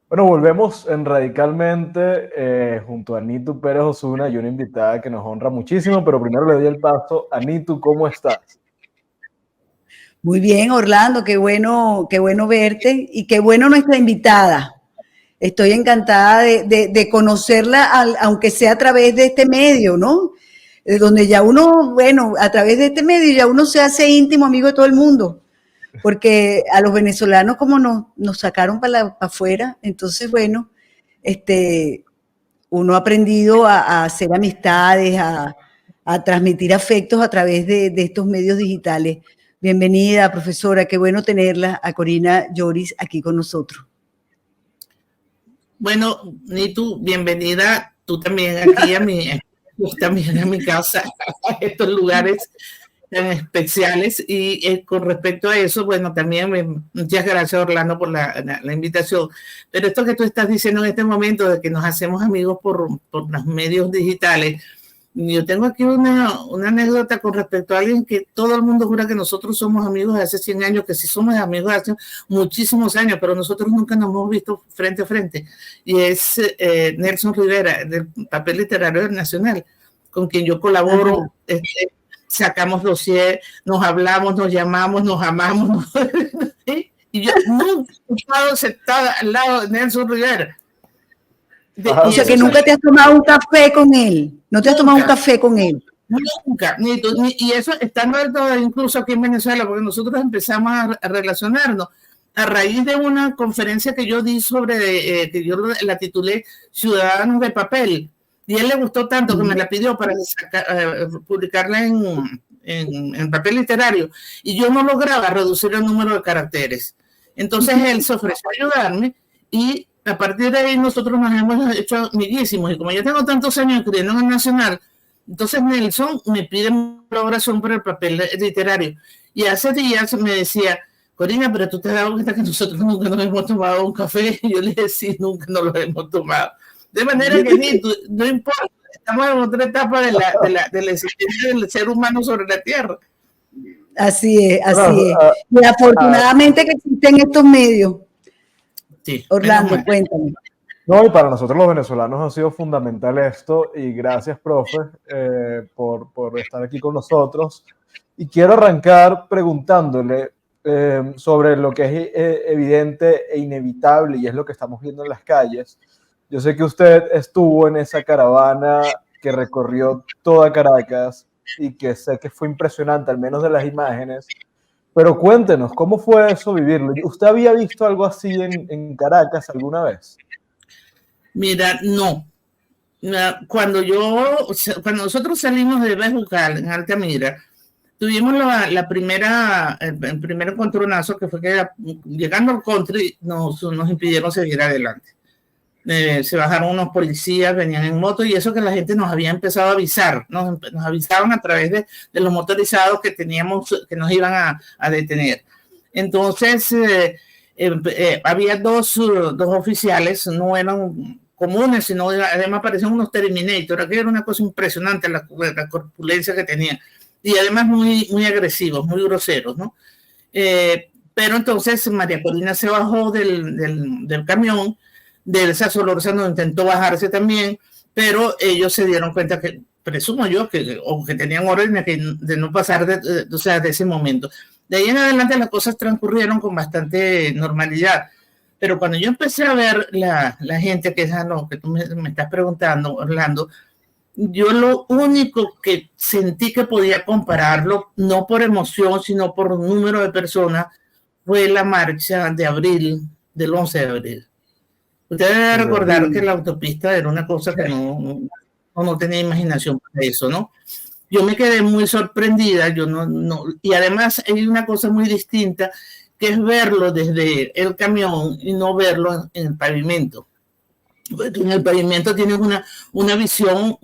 Bueno, volvemos en Radicalmente junto a Nitu Pérez Osuna y una invitada que nos honra muchísimo, pero primero le doy el paso a Nitu. ¿Cómo estás? Muy bien, Orlando, qué bueno verte y qué bueno nuestra invitada. Estoy encantada de conocerla, aunque sea a través de este medio, ¿no? Donde ya uno, bueno, a través de este medio ya uno se hace íntimo amigo de todo el mundo. Porque a los venezolanos como nos sacaron para afuera, entonces, bueno, uno ha aprendido a hacer amistades, a transmitir afectos a través de estos medios digitales. Bienvenida, profesora, qué bueno tenerla, a Corina Lloris, aquí con nosotros. Bueno, Nitu, bienvenida tú también aquí a mi casa, a estos lugares tan especiales. Y con respecto a eso, bueno, también muchas gracias, Orlando, por la invitación. Pero esto que tú estás diciendo en este momento de que nos hacemos amigos por los medios digitales, yo tengo aquí una anécdota con respecto a alguien que todo el mundo jura que nosotros somos amigos de hace 100 años, que sí somos amigos de hace muchísimos años, pero nosotros nunca nos hemos visto frente a frente. Y es Nelson Rivera, del Papel Literario Nacional, con quien yo colaboro. Sacamos dossier, nos hablamos, nos llamamos, nos amamos. Y yo nunca he estado sentada al lado de Nelson Rivera. O sea que nunca te has tomado un café con él. No te has tomado un café con él. Nunca. Y eso estando incluso aquí en Venezuela, porque nosotros empezamos a relacionarnos a raíz de una conferencia que yo di sobre, que yo la titulé Ciudadanos de Papel. Y a él le gustó tanto que me la pidió para publicarla en papel literario. Y yo no lograba reducir el número de caracteres. Entonces él se ofreció a ayudarme y a partir de ahí nosotros nos hemos hecho amiguísimos. Y como yo tengo tantos años escribiendo en el Nacional, entonces Nelson me pide colaboración para el papel literario. Y hace días me decía, Corina, pero tú te has dado cuenta que nosotros nunca nos hemos tomado un café. Y yo le decía, sí, nunca nos lo hemos tomado. De manera que no importa, estamos en otra etapa de la existencia del ser humano sobre la Tierra. Así es. Y afortunadamente que existen estos medios. Sí, Orlando, cuéntame. No, y para nosotros los venezolanos ha sido fundamental esto, y gracias, profe, por estar aquí con nosotros. Y quiero arrancar preguntándole sobre lo que es evidente e inevitable, y es lo que estamos viendo en las calles. Yo sé que usted estuvo en esa caravana que recorrió toda Caracas y que sé que fue impresionante, al menos de las imágenes. Pero cuéntenos, ¿cómo fue eso vivirlo? ¿Usted había visto algo así en Caracas alguna vez? Mira, no. Cuando nosotros salimos de Bejucal, en Altamira, tuvimos el primer encontronazo, que fue que llegando al country nos impidieron seguir adelante. Se bajaron unos policías, venían en moto, y eso que la gente nos había empezado a avisar, nos avisaban a través de los motorizados que nos iban a detener. Entonces había dos oficiales, no eran comunes, sino además parecían unos Terminator. Aquello era una cosa impresionante, la corpulencia que tenían, y además muy, muy agresivos, muy groseros, ¿no? Pero entonces María Corina se bajó del camión. Delsa Solórzano intentó bajarse también, pero ellos se dieron cuenta que, presumo yo, que tenían órdenes de no pasar de ese momento. De ahí en adelante las cosas transcurrieron con bastante normalidad. Pero cuando yo empecé a ver la gente que tú me estás preguntando, Orlando, yo lo único que sentí que podía compararlo, no por emoción, sino por número de personas, fue la marcha de abril, del 11 de abril. Ustedes deben recordar que la autopista era una cosa que no tenía imaginación para eso, ¿no? Yo me quedé muy sorprendida, y además hay una cosa muy distinta, que es verlo desde el camión y no verlo en el pavimento. Porque en el pavimento tienes una visión,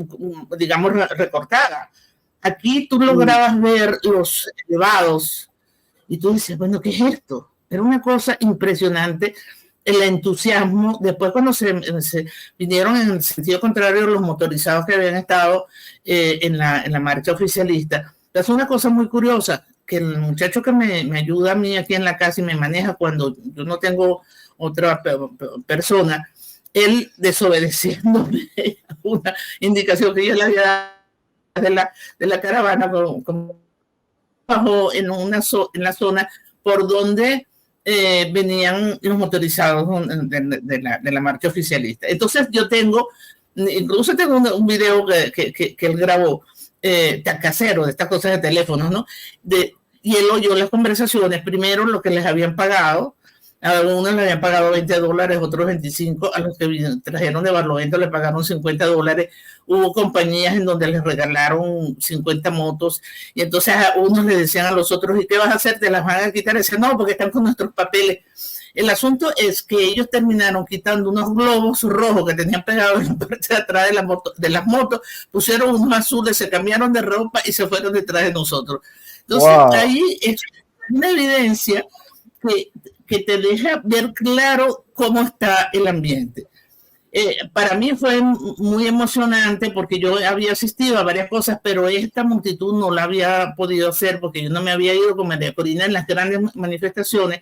digamos, recortada. Aquí tú lograbas ver los elevados y tú dices, bueno, ¿qué es esto? Era una cosa impresionante. el entusiasmo. Después cuando se vinieron en el sentido contrario los motorizados que habían estado en la marcha oficialista, es una cosa muy curiosa, que el muchacho que me ayuda a mí aquí en la casa y me maneja cuando yo no tengo otra persona, él desobedeciéndome una indicación que yo le había dado de la caravana, bajó en la zona por donde venían los motorizados de la marcha oficialista. Entonces yo incluso tengo un video que él grabó, casero, de estas cosas de teléfonos, ¿no? Y él oyó las conversaciones, primero lo que les habían pagado. A unos le habían pagado $20, otros 25, a los que trajeron de Barlovento le pagaron $50. Hubo compañías en donde les regalaron 50 motos, y entonces a unos le decían a los otros, ¿y qué vas a hacer? ¿Te las van a quitar? Y decían, no, porque están con nuestros papeles. El asunto es que ellos terminaron quitando unos globos rojos que tenían pegados en la parte de atrás de las motos, pusieron unos azules, se cambiaron de ropa y se fueron detrás de nosotros. Entonces, ahí es una evidencia que te deja ver claro cómo está el ambiente. Para mí fue muy emocionante porque yo había asistido a varias cosas, pero esta multitud no la había podido hacer porque yo no me había ido con María Corina en las grandes manifestaciones,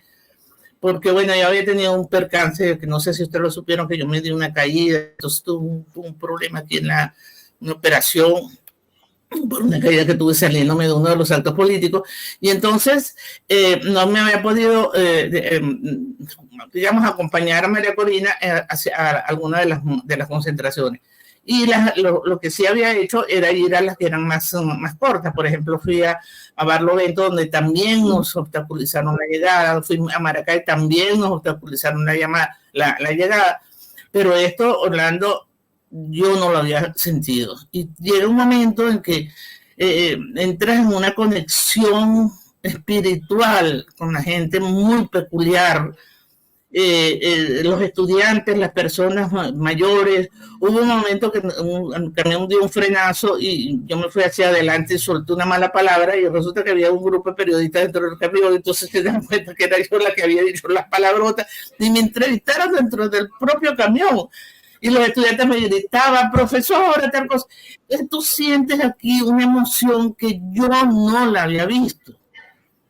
porque bueno, yo había tenido un percance, que no sé si ustedes lo supieron, que yo me di una caída, entonces tuve un problema aquí en una operación, por una caída que tuve saliéndome de uno de los actos políticos, y entonces no me había podido, digamos, acompañar a María Corina hacia alguna de las concentraciones. Y lo que sí había hecho era ir a las que eran más cortas. Por ejemplo, fui a Barlovento, donde también nos obstaculizaron la llegada. Fui a Maracay, también nos obstaculizaron la llegada. Pero esto, Orlando, yo no lo había sentido. Y llega un momento en que entras en una conexión espiritual con la gente muy peculiar. Los estudiantes, las personas mayores. Hubo un momento que un camión dio un frenazo y yo me fui hacia adelante y solté una mala palabra, y resulta que había un grupo de periodistas dentro del camión, entonces se dan cuenta que era yo la que había dicho las palabrotas y me entrevistaron dentro del propio camión. Y los estudiantes me gritaban, profesora, tal cosa. Entonces, tú sientes aquí una emoción que yo no la había visto.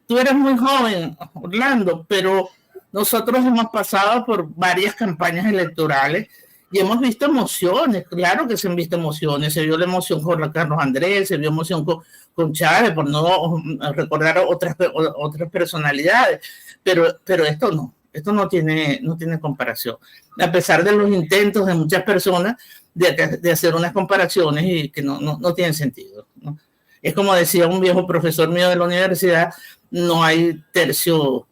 Tú eres muy joven, Orlando, pero nosotros hemos pasado por varias campañas electorales y hemos visto emociones. Claro que se han visto emociones. Se vio la emoción con Carlos Andrés, se vio emoción con Chávez, por no recordar otras personalidades. Pero esto no. Esto no tiene comparación, a pesar de los intentos de muchas personas de hacer unas comparaciones y que no tienen sentido, ¿no? Es como decía un viejo profesor mío de la universidad, no hay tercio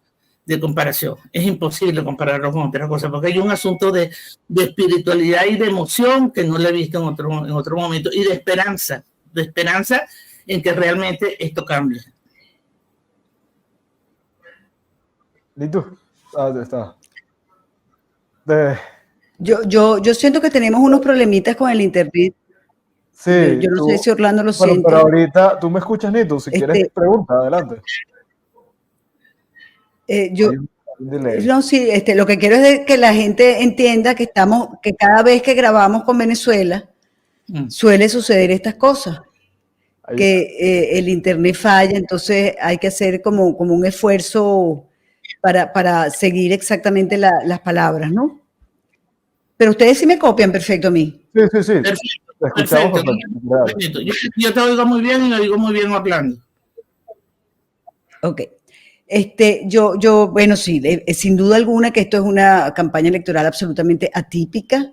de comparación. Es imposible compararlo con otra cosa, porque hay un asunto de espiritualidad y de emoción que no le he visto en otro momento, y de esperanza en que realmente esto cambie. ¿Y tú? Está. Yo siento que tenemos unos problemitas con el internet. Sí, yo no sé si Orlando lo siente. Pero ahorita, ¿tú me escuchas, Nito? Si quieres, pregunta, adelante. No, sí, lo que quiero es que la gente entienda que cada vez que grabamos con Venezuela, suele suceder estas cosas. Que el internet falla, entonces hay que hacer como un esfuerzo para seguir exactamente las palabras, ¿no? Pero ustedes sí me copian perfecto a mí. Sí. Perfecto. Yo te oigo muy bien y lo oigo muy bien, Orlando. Ok. Bueno, sí, sin duda alguna que esto es una campaña electoral absolutamente atípica.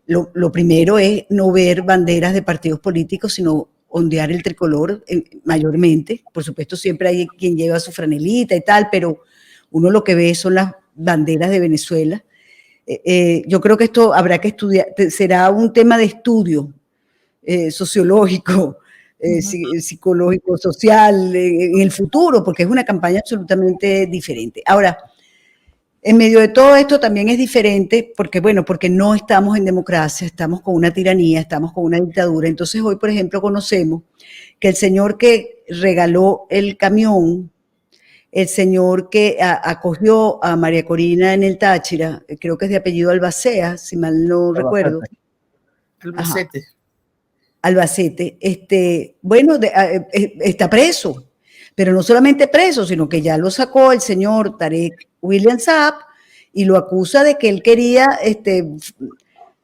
Lo primero es no ver banderas de partidos políticos, sino ondear el tricolor mayormente. Por supuesto, siempre hay quien lleva su franelita y tal, pero uno lo que ve son las banderas de Venezuela. Yo creo que esto habrá que estudiar, será un tema de estudio sociológico, psicológico, social, en el futuro, porque es una campaña absolutamente diferente. Ahora, en medio de todo esto también es diferente porque no estamos en democracia, estamos con una tiranía, estamos con una dictadura. Entonces hoy, por ejemplo, conocemos que el señor que regaló el camión el señor que acogió a María Corina en el Táchira, creo que es de apellido Albacea, si mal no recuerdo. Albacete. Albacete. Bueno, está preso, pero no solamente preso, sino que ya lo sacó el señor Tarek William Saab y lo acusa de que él quería,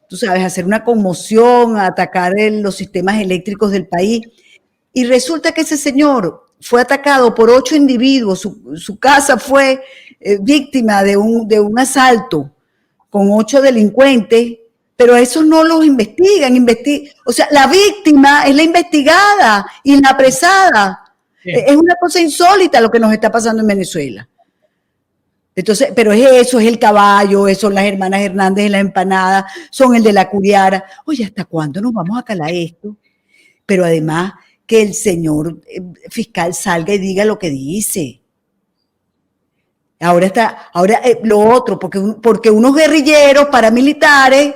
tú sabes, hacer una conmoción, atacar los sistemas eléctricos del país. Y resulta que ese señor fue atacado por 8 individuos, su casa fue víctima de un asalto con 8 delincuentes, pero a esos no los investigan. O sea, la víctima es la investigada y la apresada. Sí. Es una cosa insólita lo que nos está pasando en Venezuela. Entonces, pero eso, es el caballo, son las hermanas Hernández en la empanada, son el de la curiara. Oye, ¿hasta cuándo nos vamos a calar esto? Pero además que el señor fiscal salga y diga lo que dice. Ahora lo otro, porque unos guerrilleros paramilitares,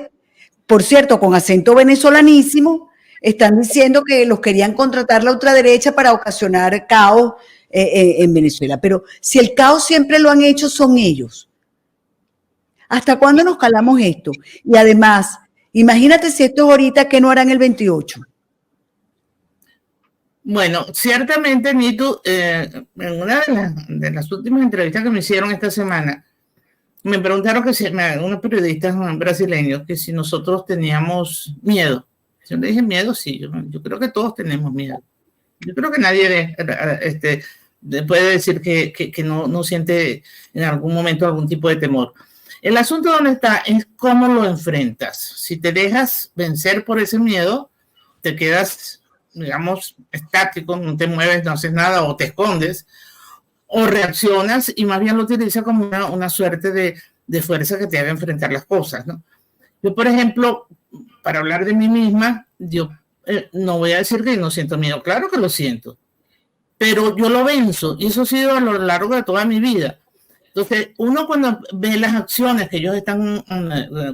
por cierto, con acento venezolanísimo, están diciendo que los querían contratar la ultraderecha para ocasionar caos en Venezuela. Pero si el caos siempre lo han hecho, son ellos. ¿Hasta cuándo nos calamos esto? Y además, imagínate si esto es ahorita, ¿qué no harán el 28? Bueno, ciertamente, Nitu, en una de las últimas entrevistas que me hicieron esta semana, me preguntaron unos periodistas brasileños que si nosotros teníamos miedo. Yo le dije miedo, sí, yo creo que todos tenemos miedo. Yo creo que nadie puede decir que no siente en algún momento algún tipo de temor. El asunto donde está es cómo lo enfrentas. Si te dejas vencer por ese miedo, te quedas, digamos, estático, no te mueves, no haces nada o te escondes, o reaccionas y más bien lo utilizas como una suerte de fuerza que te haga enfrentar las cosas, ¿no? Yo, por ejemplo, para hablar de mí misma, yo no voy a decir que no siento miedo, claro que lo siento, pero yo lo venzo y eso ha sido a lo largo de toda mi vida. Entonces, uno cuando ve las acciones que ellos están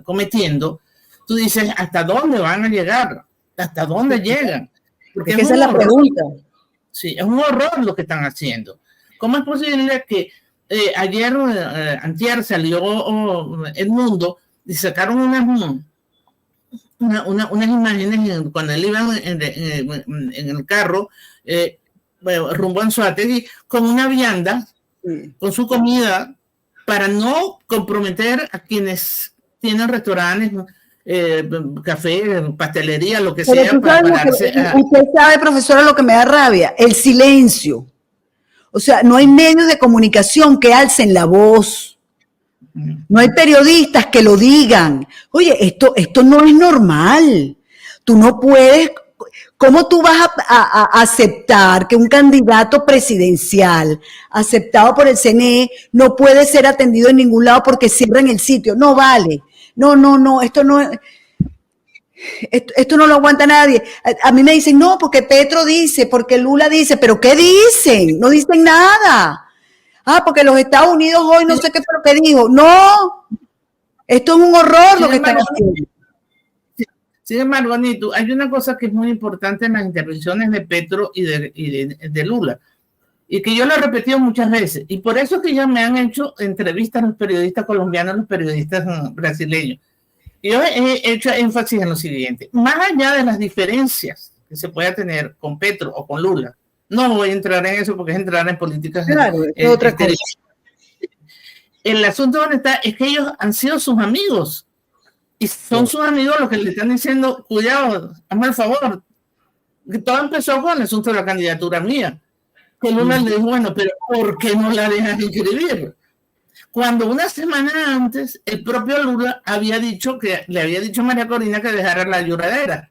cometiendo, tú dices, ¿hasta dónde van a llegar? ¿Hasta dónde llegan? Porque esa es la pregunta. Sí, es un horror lo que están haciendo. ¿Cómo es posible que antier salió El Mundo y sacaron unas imágenes cuando él iba en el carro rumbo a Anzoátegui con una vianda, con su comida, para no comprometer a quienes tienen restaurantes, café, pastelería, lo que sea. Usted sabe, profesora, lo que me da rabia, el silencio. O sea, no hay medios de comunicación que alcen la voz. No hay periodistas que lo digan. Oye, esto no es normal. Tú no puedes. ¿Cómo tú vas a aceptar que un candidato presidencial aceptado por el CNE no puede ser atendido en ningún lado porque cierran el sitio? No vale. No, esto no lo aguanta nadie. A mí me dicen, no, porque Petro dice, porque Lula dice, pero ¿qué dicen? No dicen nada. Porque los Estados Unidos hoy no sé qué fue lo que dijo. No, esto es un horror lo que están haciendo. Sin embargo, Anito, hay una cosa que es muy importante en las intervenciones de Petro y de Lula, y que yo lo he repetido muchas veces, y por eso que ya me han hecho entrevistas los periodistas colombianos, los periodistas brasileños. Yo he hecho énfasis en lo siguiente: más allá de las diferencias que se pueda tener con Petro o con Lula, no voy a entrar en eso porque es entrar en políticas. Claro, es otra cosa. El asunto donde está es que ellos han sido sus amigos. Y son sus amigos los que le están diciendo, cuidado, hazme el favor. Que todo empezó con el asunto de la candidatura mía. Que Lula le dijo, bueno, pero ¿por qué no la dejas inscribir? Cuando una semana antes, el propio Lula le había dicho a María Corina que dejara la lloradera.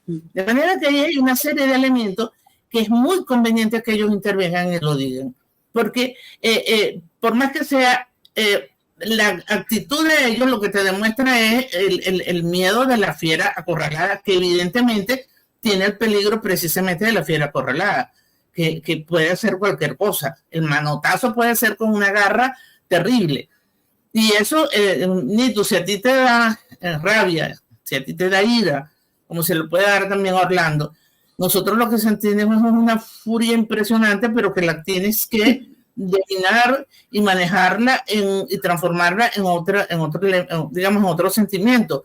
De manera que ahí hay una serie de elementos que es muy conveniente que ellos intervengan y lo digan. Porque por más que sea... la actitud de ellos lo que te demuestra es el miedo de la fiera acorralada, que evidentemente tiene el peligro precisamente de la fiera acorralada, que puede hacer cualquier cosa. El manotazo puede ser con una garra terrible. Y eso, Nito, si a ti te da rabia, si a ti te da ira, como se le puede dar también a Orlando, nosotros lo que sentimos es una furia impresionante, pero que la tienes que dominar y manejarla y transformarla en otro sentimiento.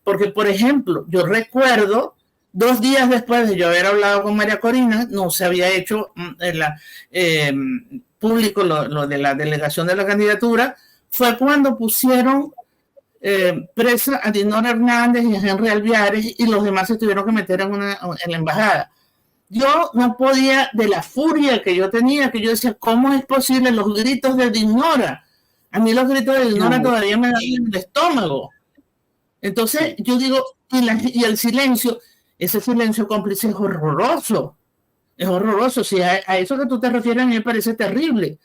Porque, por ejemplo, yo recuerdo 2 días después de yo haber hablado con María Corina, no se había hecho público lo de la delegación de la candidatura, fue cuando pusieron presa a Dinora Hernández y a Henry Alviares, y los demás se tuvieron que meter en la embajada. Yo no podía, de la furia que yo tenía, que yo decía, ¿cómo es posible los gritos de Dinora? A mí los gritos de Dinora todavía me dan en el estómago. Entonces yo digo, y el silencio, ese silencio cómplice es horroroso. Es horroroso. Si a eso que tú te refieres, a mí me parece terrible,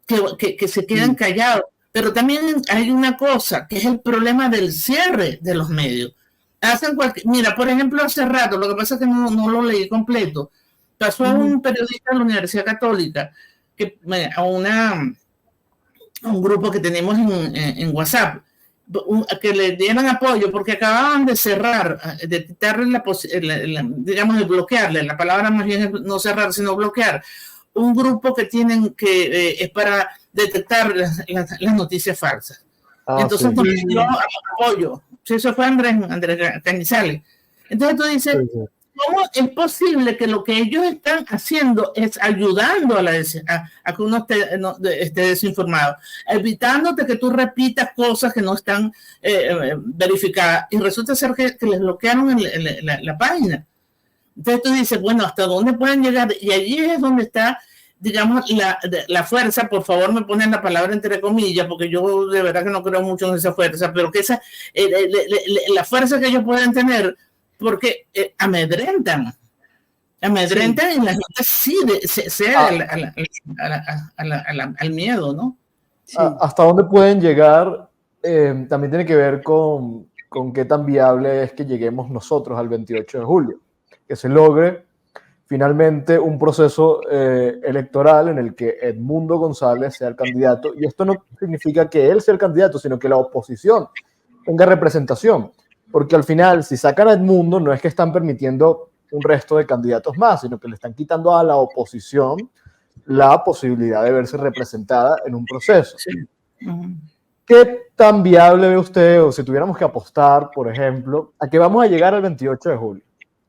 que se queden callados. Pero también hay una cosa, que es el problema del cierre de los medios. Mira, por ejemplo, hace rato, lo que pasa es que no lo leí completo, pasó a un periodista de la Universidad Católica, a un grupo que tenemos en WhatsApp, que le dieran apoyo porque acababan de cerrar, de quitarle digamos, de bloquearle, la palabra más bien es no cerrar, sino bloquear, un grupo que tienen es para detectar las noticias falsas. Entonces, sí. Yo apoyo. Eso fue Andrés Cañizales. Entonces tú dices, ¿cómo es posible que lo que ellos están haciendo es ayudando a que uno esté desinformado, evitándote que tú repitas cosas que no están verificadas? Y resulta ser que les bloquearon la página. Entonces tú dices, bueno, ¿hasta dónde pueden llegar? Y allí es donde está, digamos, la fuerza. Por favor, me ponen la palabra entre comillas, porque yo de verdad que no creo mucho en esa fuerza, pero que la fuerza que ellos pueden tener, porque amedrentan y la gente sí cede al miedo, ¿no? Sí. ¿Hasta dónde pueden llegar? También tiene que ver con qué tan viable es que lleguemos nosotros al 28 de julio, que se logre finalmente un proceso electoral en el que Edmundo González sea el candidato, y esto no significa que él sea el candidato, sino que la oposición tenga representación, porque al final, si sacan a Edmundo, no es que están permitiendo un resto de candidatos más, sino que le están quitando a la oposición la posibilidad de verse representada en un proceso. Sí. ¿Qué tan viable ve usted, o si tuviéramos que apostar, por ejemplo, a que vamos a llegar al 28 de julio?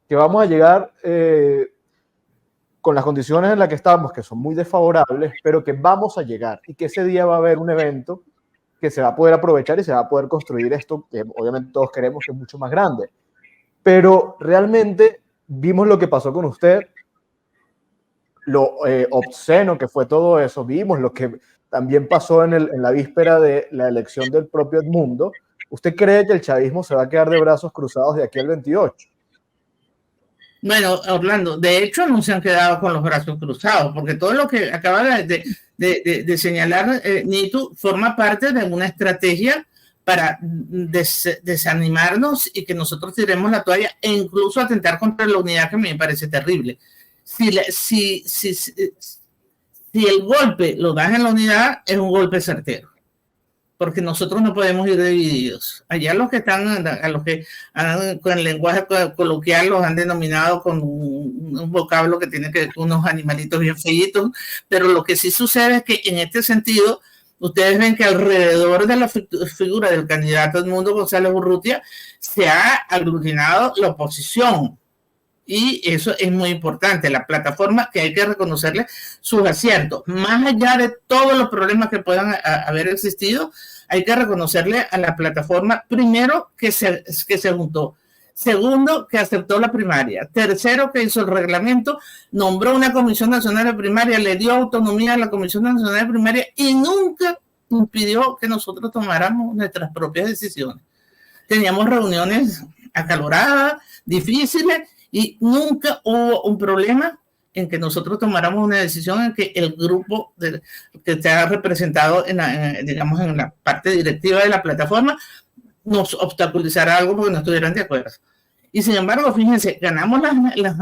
Que vamos a llegar con las condiciones en las que estamos, que son muy desfavorables, pero que vamos a llegar, y que ese día va a haber un evento que se va a poder aprovechar y se va a poder construir esto, que obviamente todos queremos, que es mucho más grande. Pero realmente vimos lo que pasó con usted, lo obsceno que fue todo eso, vimos lo que también pasó en la víspera de la elección del propio Edmundo. ¿Usted cree que el chavismo se va a quedar de brazos cruzados de aquí al 28? Bueno, Orlando, de hecho no se han quedado con los brazos cruzados, porque todo lo que acaba de señalar Nitu forma parte de una estrategia para desanimarnos y que nosotros tiremos la toalla e incluso atentar contra la unidad, que me parece terrible. Si el golpe lo das en la unidad, es un golpe certero, porque nosotros no podemos ir divididos. Allá los que están, a los que con el lenguaje coloquial los han denominado con un vocablo que tiene que ver con unos animalitos bien feitos, pero lo que sí sucede es que en este sentido, ustedes ven que alrededor de la figura del candidato Edmundo González Urrutia se ha aglutinado la oposición. Y eso es muy importante, la plataforma, que hay que reconocerle sus aciertos. Más allá de todos los problemas que puedan haber existido, hay que reconocerle a la plataforma, primero, que se juntó. Segundo, que aceptó la primaria. Tercero, que hizo el reglamento, nombró una Comisión Nacional de Primaria, le dio autonomía a la Comisión Nacional de Primaria y nunca impidió que nosotros tomáramos nuestras propias decisiones. Teníamos reuniones acaloradas, difíciles, y nunca hubo un problema en que nosotros tomáramos una decisión en que el grupo que está representado en la parte directiva de la plataforma nos obstaculizara algo porque no estuvieran de acuerdo. Y sin embargo, fíjense, ganamos las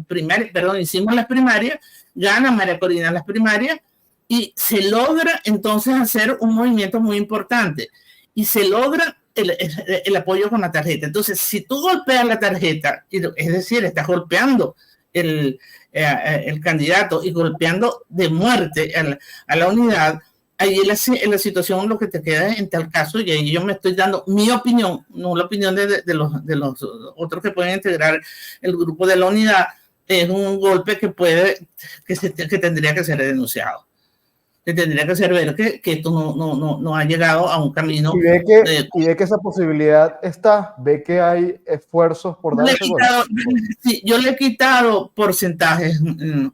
primarias, hicimos las primarias, gana María Corina las primarias y se logra entonces hacer un movimiento muy importante y se logra el apoyo con la tarjeta. Entonces, si tú golpeas la tarjeta, es decir, estás golpeando el candidato y golpeando de muerte a la unidad, ahí en la situación lo que te queda en tal caso, y ahí yo me estoy dando mi opinión, no la opinión de los otros que pueden integrar el grupo de la unidad, es un golpe que tendría que ser denunciado. Que tendría que ser ver que esto no ha llegado a un camino. Y ve que esa posibilidad está, ve que hay esfuerzos por dar ese golpe. Sí, yo le he quitado porcentajes,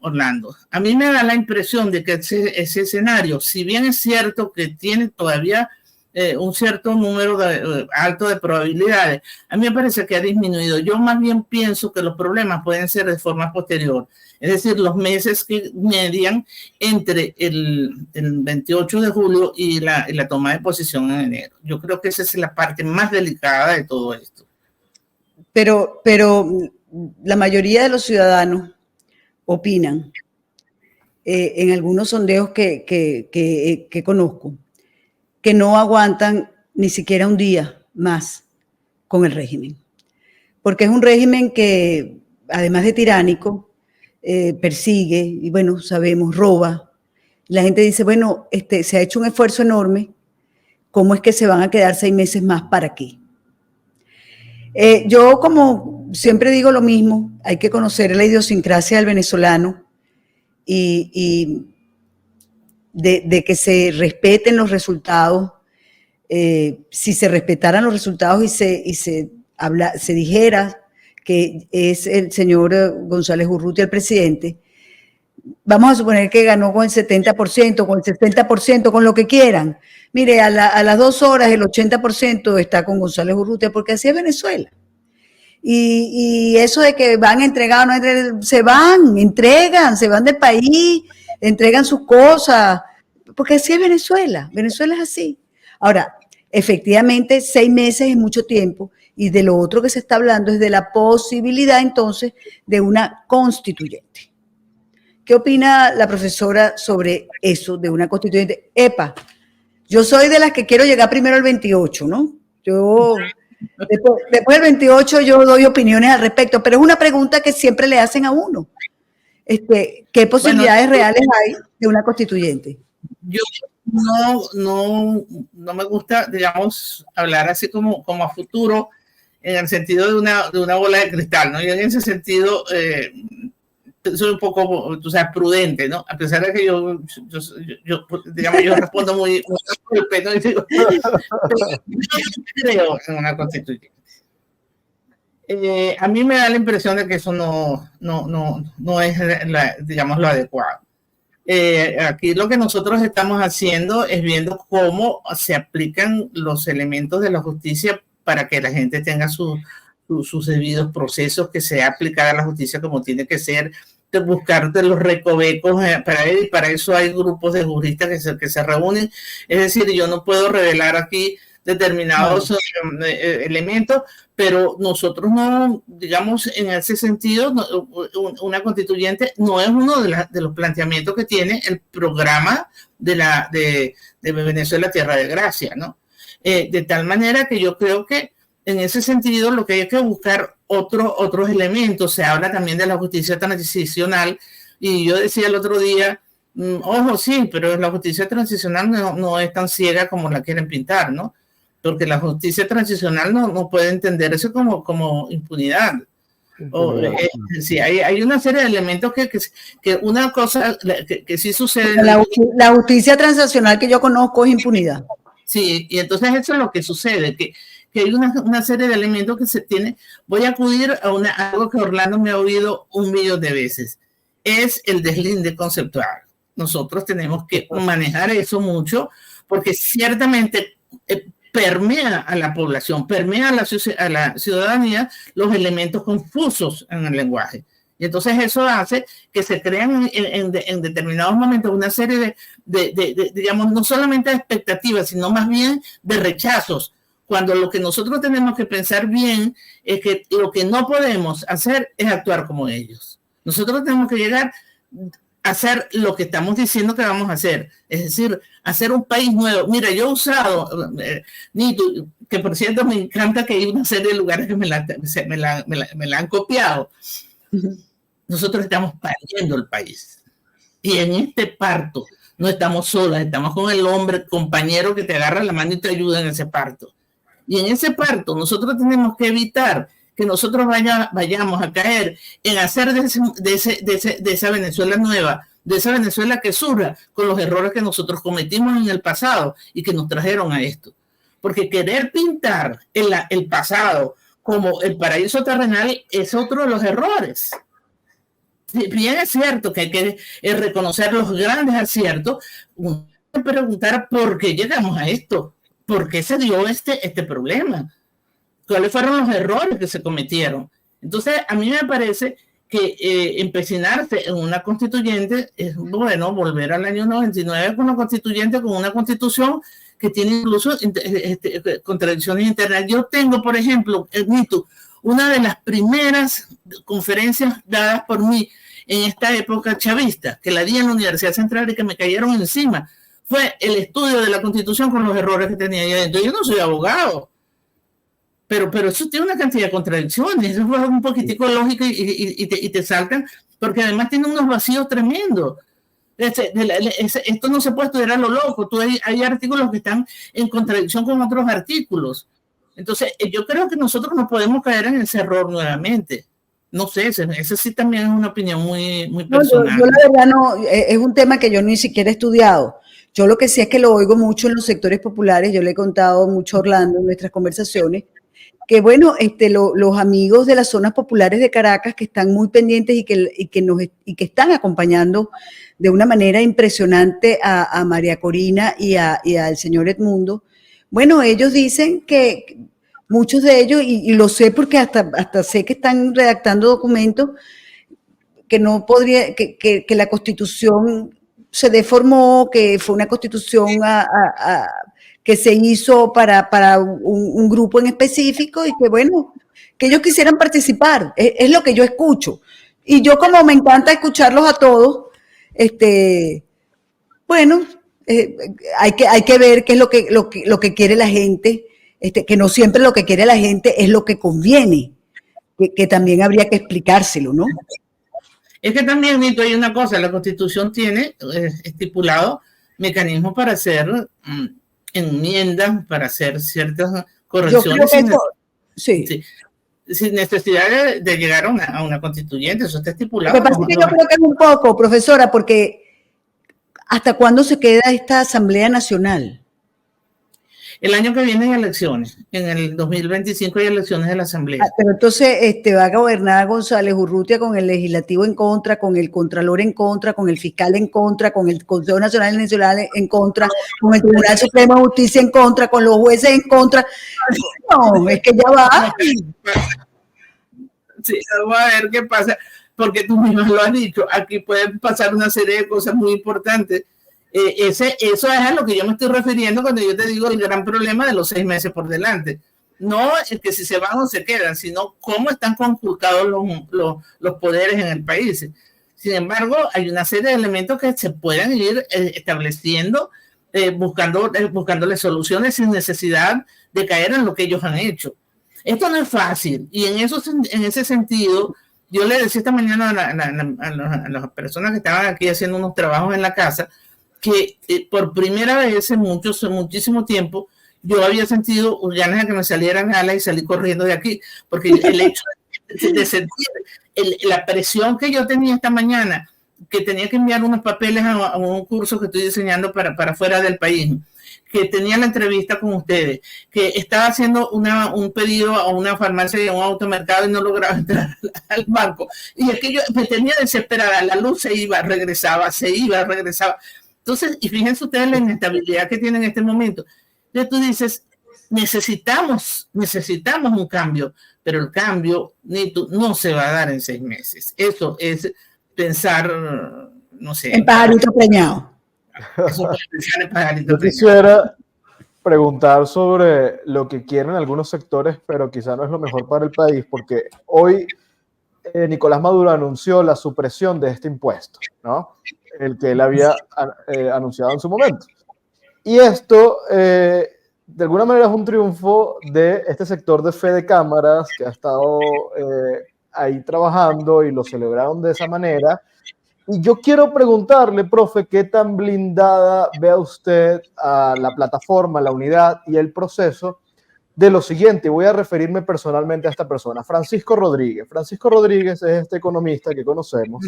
Orlando. A mí me da la impresión de que ese escenario, si bien es cierto que tiene todavía un cierto número alto de probabilidades, a mí me parece que ha disminuido. Yo más bien pienso que los problemas pueden ser de forma posterior. Es decir, los meses que median entre el 28 de julio y la toma de posición en enero. Yo creo que esa es la parte más delicada de todo esto. Pero la mayoría de los ciudadanos opinan, en algunos sondeos que conozco, que no aguantan ni siquiera un día más con el régimen. Porque es un régimen que, además de tiránico, persigue y, bueno, sabemos, roba. La gente dice, bueno, se ha hecho un esfuerzo enorme, ¿cómo es que se van a quedar 6 meses más? ¿Para qué? Yo, como siempre digo lo mismo, hay que conocer la idiosincrasia del venezolano y de que se respeten los resultados. Si se respetaran los resultados y se dijera que es el señor González Urrutia el presidente, vamos a suponer que ganó con el 70%, con el 60%, con lo que quieran. Mire, a las 2 horas el 80% está con González Urrutia, porque así es Venezuela. Y eso de que van entregados, se van, entregan, se van del país, entregan sus cosas, porque así es Venezuela. Venezuela es así. Ahora, efectivamente, 6 meses es mucho tiempo, y de lo otro que se está hablando es de la posibilidad entonces de una constituyente. ¿Qué opina la profesora sobre eso de una constituyente? Epa, yo soy de las que quiero llegar primero al 28, ¿no? Yo, después del 28 yo doy opiniones al respecto, pero es una pregunta que siempre le hacen a uno. ¿Qué posibilidades reales hay de una constituyente? Yo no me gusta, digamos, hablar así como a futuro, en el sentido de una bola de cristal, ¿no? Yo en ese sentido soy un poco, tú sabes, prudente, ¿no? A pesar de que yo digamos, yo respondo muy golpe, ¿no? Y digo, creo en una constituyente. A mí me da la impresión de que eso no es, digamos, lo adecuado. Aquí lo que nosotros estamos haciendo es viendo cómo se aplican los elementos de la justicia para que la gente tenga sus debidos procesos, que sea aplicada la justicia como tiene que ser, de buscar de los recovecos para eso hay grupos de juristas que se reúnen. Es decir, yo no puedo revelar aquí determinados elementos, pero nosotros no, digamos, en ese sentido, una constituyente no es uno de los planteamientos que tiene el programa de Venezuela Tierra de Gracia, ¿no? De tal manera que yo creo que en ese sentido lo que hay que buscar otros elementos. Se habla también de la justicia transicional, y yo decía el otro día, ojo, sí, pero la justicia transicional no es tan ciega como la quieren pintar, ¿no? Porque la justicia transicional no puede entenderse como impunidad. Sí, hay una serie de elementos que una cosa que sí sucede. La justicia transicional que yo conozco es impunidad. Sí, y entonces eso es lo que sucede, que hay una serie de elementos que se tiene. Voy a acudir a algo que Orlando me ha oído 1.000.000 de veces, es el deslinde conceptual. Nosotros tenemos que manejar eso porque ciertamente permea a la población, permea a la ciudadanía los elementos confusos en el lenguaje. Y entonces eso hace que se crean en determinados momentos una serie de digamos, no solamente de expectativas, sino más bien de rechazos, cuando lo que nosotros tenemos que pensar bien es que lo que no podemos hacer es actuar como ellos. Nosotros tenemos que llegar a hacer lo que estamos diciendo que vamos a hacer, es decir, hacer un país nuevo. Mira, yo he usado, Nito, que por cierto me encanta que hay una serie de lugares que me la han copiado. nosotros estamos pariendo el país. Y en este parto no estamos solas, estamos con el hombre compañero que te agarra la mano y te ayuda en ese parto. Y en ese parto nosotros tenemos que evitar que nosotros vayamos a caer en hacer de esa Venezuela nueva, de esa Venezuela que surja con los errores que nosotros cometimos en el pasado y que nos trajeron a esto. Porque querer pintar el pasado como el paraíso terrenal es otro de los errores. Bien es cierto que hay que reconocer los grandes aciertos, uno hay que preguntar por qué llegamos a esto, por qué se dio este problema, cuáles fueron los errores que se cometieron. Entonces, a mí me parece que empecinarse en una constituyente es bueno volver al año 99 con una constituyente, con una constitución que tiene incluso contradicciones internas. Yo tengo, por ejemplo, Nito, una de las primeras conferencias dadas por mí en esta época chavista, que la di en la Universidad Central y que me cayeron encima, fue el estudio de la Constitución con los errores que tenía ahí adentro. Yo no soy abogado, pero eso tiene una cantidad de contradicciones, eso fue un poquitico lógico y te saltan, porque además tiene unos vacíos tremendos. Esto no se puede estudiar a lo loco, hay artículos que están en contradicción con otros artículos. Entonces, yo creo que nosotros no podemos caer en ese error nuevamente. No sé, esa sí también es una opinión muy, muy personal. Yo la verdad no, es un tema que yo ni siquiera he estudiado. Yo lo que sí es que lo oigo mucho en los sectores populares, yo le he contado mucho a Orlando en nuestras conversaciones, que bueno, los amigos de las zonas populares de Caracas que están muy pendientes y que están acompañando de una manera impresionante a María Corina y al señor Edmundo, bueno, ellos dicen que muchos de ellos, y lo sé porque hasta sé que están redactando documentos, que no podría, que la Constitución se deformó, que fue una Constitución que se hizo para un grupo en específico y que bueno, que ellos quisieran participar, es lo que yo escucho. Y yo como me encanta escucharlos a todos, bueno, hay que ver qué es lo que quiere la gente, que no siempre lo que quiere la gente es lo que conviene, que también habría que explicárselo, ¿no? Es que también, Nito, hay una cosa, la Constitución tiene estipulado mecanismos para hacer enmiendas, para hacer ciertas correcciones sin necesidad de llegar a una constituyente, eso está estipulado. Lo que pasa es que yo creo que es un poco, profesora, porque ¿hasta cuándo se queda esta Asamblea Nacional? El año que viene hay elecciones, en el 2025 hay elecciones de la Asamblea. Pero entonces va a gobernar González Urrutia con el legislativo en contra, con el contralor en contra, con el fiscal en contra, con el Consejo Nacional en contra, con el Tribunal Supremo de Justicia en contra, con los jueces en contra. No, es que ya va. Sí, vamos a ver qué pasa, porque tú mismo lo has dicho, aquí pueden pasar una serie de cosas muy importantes. Eso es a lo que yo me estoy refiriendo cuando yo te digo el gran problema de los 6 meses por delante. No es que si se van o se quedan, sino cómo están conculcados los poderes en el país. Sin embargo, hay una serie de elementos que se pueden ir estableciendo, buscándole soluciones sin necesidad de caer en lo que ellos han hecho. Esto no es fácil, y en ese sentido, yo le decía esta mañana a las personas que estaban aquí haciendo unos trabajos en la casa, que por primera vez en muchísimo tiempo yo había sentido ganas de que me salieran alas y salí corriendo de aquí, porque el hecho de sentir la presión que yo tenía esta mañana, que tenía que enviar unos papeles a un curso que estoy diseñando para fuera del país, que tenía la entrevista con ustedes, que estaba haciendo un pedido a una farmacia y a un automercado y no lograba entrar al banco, y es que yo me tenía desesperada, la luz se iba, regresaba. Entonces, y fíjense ustedes la inestabilidad que tienen en este momento. Entonces tú dices, necesitamos un cambio, pero el cambio no se va a dar en 6 meses. Eso es pensar, no sé. En pajarito preñado. Yo quisiera preguntar sobre lo que quieren algunos sectores, pero quizá no es lo mejor para el país, porque hoy Nicolás Maduro anunció la supresión de este impuesto, ¿no? El que él había anunciado en su momento. Y esto, de alguna manera, es un triunfo de este sector de Fede Cámaras que ha estado ahí trabajando y lo celebraron de esa manera. Y yo quiero preguntarle, profe, ¿qué tan blindada ve a usted a la plataforma, la unidad y el proceso de lo siguiente? Voy a referirme personalmente a esta persona, Francisco Rodríguez. Francisco Rodríguez es este economista que conocemos.